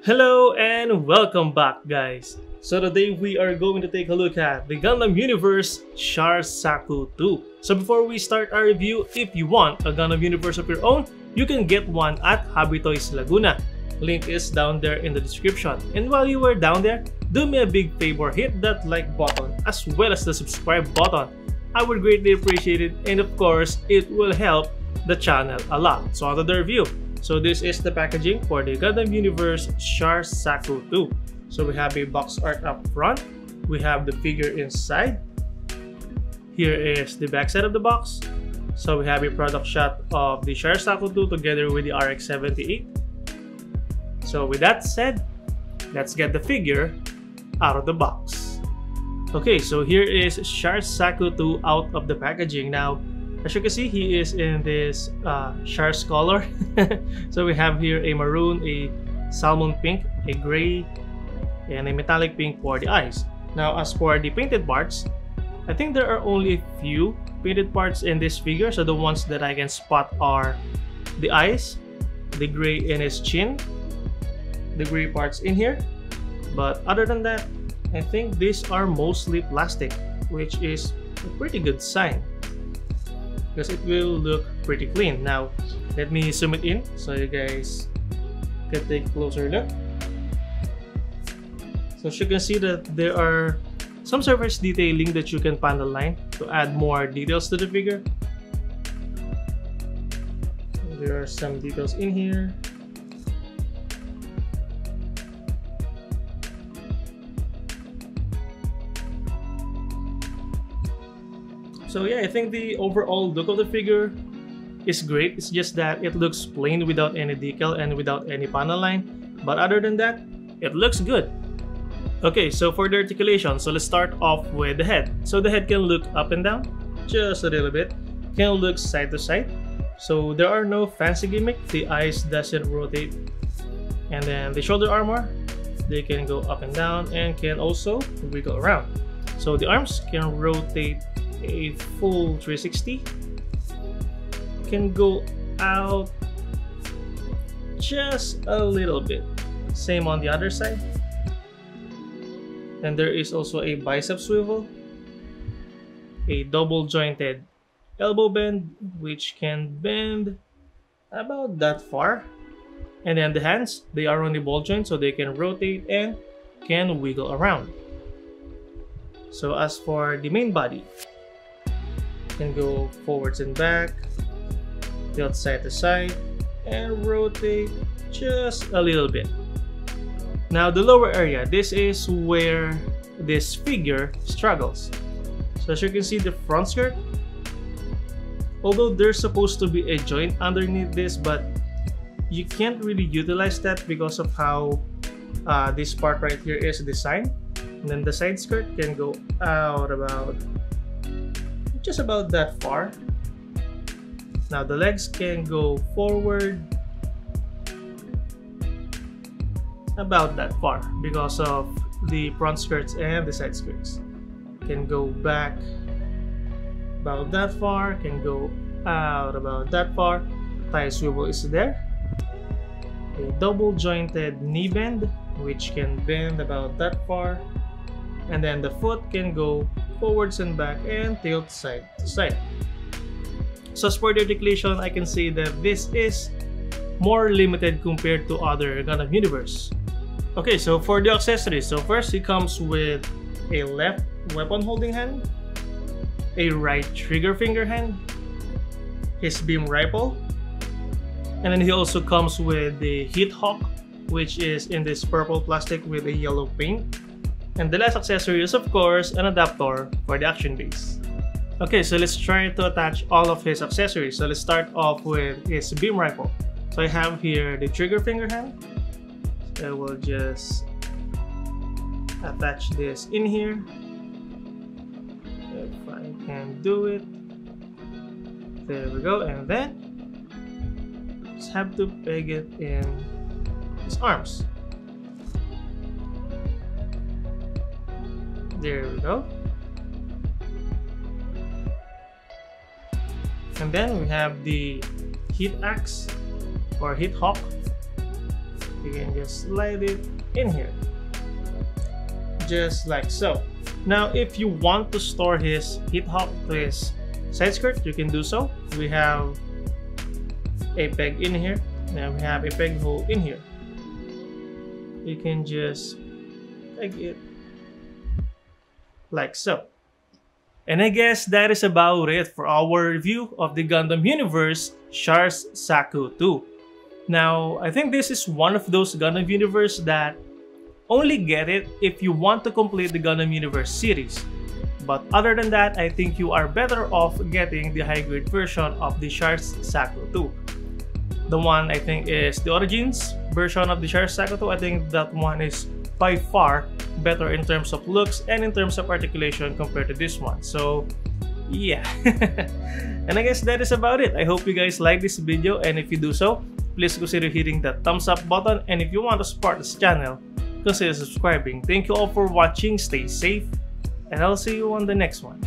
Hello and welcome back, guys. So today we are going to take a look at the Gundam Universe Chars Zaku 2. So before we start our review, if you want a Gundam Universe of your own, you can get one at Hobby Toys Laguna. Link is down there in the description. And while you are down there, do me a big favor, hit that like button as well as the subscribe button. I would greatly appreciate it, and of course, it will help the channel a lot. So on to the review. So this is the packaging for the Gundam Universe Chars Zaku 2. So we have a box art up front. We have the figure inside. Here is the back side of the box. So we have a product shot of the Chars Zaku 2 together with the RX-78. So with that said, let's get the figure out of the box. Okay, so here is Chars Zaku 2 out of the packaging. Now, as you can see, he is in this Chars color. So we have here a maroon, a salmon pink, a gray, and a metallic pink for the eyes. Now, as for the painted parts, I think there are only a few painted parts in this figure. So the ones that I can spot are the eyes, the gray in his chin, the gray parts in here. But other than that, I think these are mostly plastic, which is a pretty good sign, because it will look pretty clean. Now, let me zoom it in so you guys can take a closer look. So as you can see that there are some surface detailing that you can panel line to add more details to the figure. There are some details in here. So yeah, I think the overall look of the figure is great. It's just that it looks plain without any decal and without any panel line. But other than that, it looks good. Okay, so for the articulation, so let's start off with the head. So the head can look up and down, just a little bit. Can look side to side. So there are no fancy gimmick. The eyes doesn't rotate. And then the shoulder armor, they can go up and down and can also wiggle around. So the arms can rotate a full 360, can go out just a little bit, same on the other side. And there is also a bicep swivel, a double jointed elbow bend which can bend about that far, and then the hands, they are on the ball joint so they can rotate and can wiggle around. So as for the main body, can go forwards and back, tilt side to side, and rotate just a little bit. Now the lower area, this is where this figure struggles. So as you can see, the front skirt, although there's supposed to be a joint underneath this, but you can't really utilize that because of how this part right here is designed. And then the side skirt can go out about just about that far. Now the legs can go forward about that far because of the front skirts, and the side skirts can go back about that far, can go out about that far. Thigh swivel is there. A double jointed knee bend which can bend about that far, and then the foot can go forwards and back and tilt side to side. So as for the articulation, I can say that this is more limited compared to other Gundam Universe. Okay, so for the accessories, so first he comes with a left weapon holding hand, a right trigger finger hand, his beam rifle, and then he also comes with the heat hawk, which is in this purple plastic with a yellow paint. And the last accessory is, of course, an adapter for the action base. Okay, so let's try to attach all of his accessories. So let's start off with his beam rifle. So I have here the trigger finger hand. So I will just attach this in here. If I can do it. There we go. And then just have to peg it in his arms. There we go. And then we have the heat axe or heat hawk. You can just slide it in here, just like so. Now if you want to store his hip hop to his side skirt, you can do so. We have a peg in here, and we have a peg hole in here. You can just peg it like so. And I guess that is about it for our review of the Gundam Universe Chars Zaku 2. Now, I think this is one of those Gundam Universe that only get it if you want to complete the Gundam Universe series. But other than that, I think you are better off getting the high-grade version of the Chars Zaku 2. The one I think is the Origins version of the Chars Zaku 2. I think that one is by far better in terms of looks and in terms of articulation compared to this one. So yeah. And I guess that is about it. I hope you guys like this video, and if you do so, please consider hitting that thumbs up button, and if you want to support this channel, consider subscribing. Thank you all for watching, stay safe, and I'll see you on the next one.